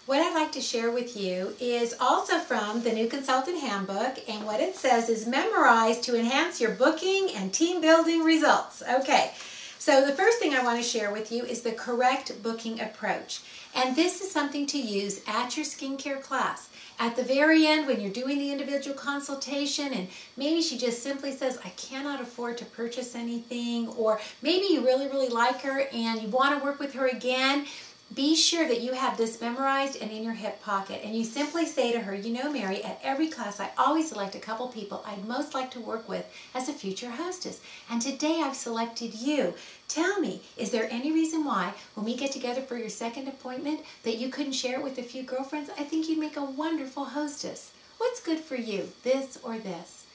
What I'd like to share with you is also from the New Consultant Handbook, and what it says is memorize to enhance your booking and team building results. Okay, so the first thing I want to share with you is the correct booking approach. And this is something to use at your skincare class. At the very end, when you're doing the individual consultation and maybe she just simply says, I cannot afford to purchase anything, or maybe you really like her and you want to work with her again, be sure that you have this memorized and in your hip pocket. And you simply say to her, you know, Mary, at every class I always select a couple people I'd most like to work with as a future hostess. And today I've selected you. Tell me, is there any reason why when we get together for your second appointment that you couldn't share it with a few girlfriends? I think you'd make a wonderful hostess. What's good for you, this or this?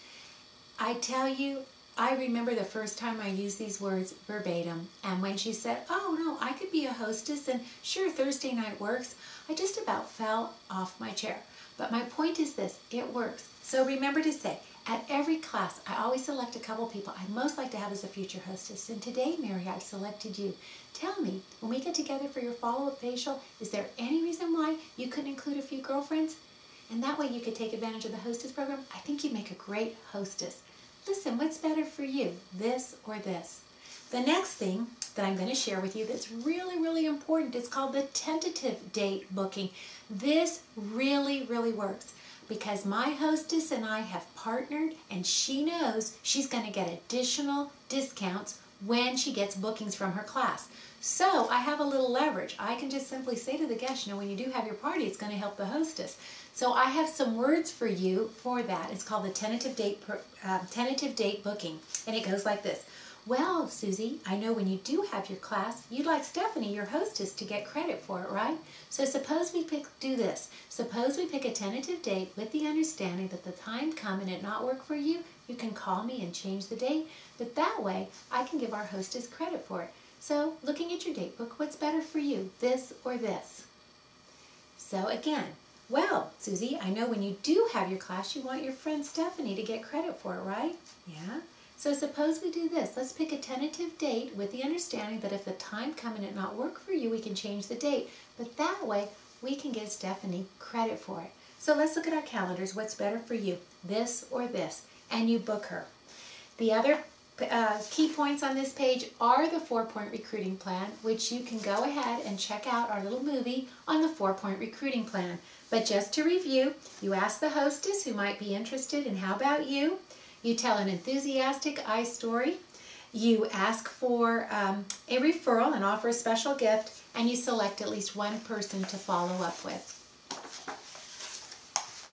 I tell you, I remember the first time I used these words verbatim, and when she said, oh no, I could be a hostess and sure, Thursday night works, I just about fell off my chair. But my point is this, it works. So remember to say, at every class, I always select a couple people I'd most like to have as a future hostess. And today, Mary, I've selected you. Tell me, when we get together for your follow-up facial, is there any reason why you couldn't include a few girlfriends? And that way you could take advantage of the hostess program. I think you'd make a great hostess. Listen, what's better for you, this or this? The next thing that I'm going to share with you that's really important is called the tentative date booking. This really works because my hostess and I have partnered, and she knows she's going to get additional discounts when she gets bookings from her class. So I have a little leverage. I can just simply say to the guest, you know, when you do have your party, it's going to help the hostess. So I have some words for you for that. It's called the tentative date booking, and it goes like this. Well, Susie, I know when you do have your class, you'd like Stephanie, your hostess, to get credit for it, right? So suppose we do this. Suppose we pick a tentative date with the understanding that the time come and it not work for you, you can call me and change the date, but that way I can give our hostess credit for it. So looking at your date book, what's better for you, this or this? So again, well, Susie, I know when you do have your class, you want your friend Stephanie to get credit for it, right? Yeah. So suppose we do this. Let's pick a tentative date with the understanding that if the time come and it not work for you, we can change the date. But that way, we can give Stephanie credit for it. So let's look at our calendars. What's better for you, this or this? And you book her. The other key points on this page are the 4-point recruiting plan, which you can go ahead and check out our little movie on the 4-point recruiting plan. But just to review, you ask the hostess who might be interested in how about you. You tell an enthusiastic I story. You ask for a referral and offer a special gift, and you select at least one person to follow up with.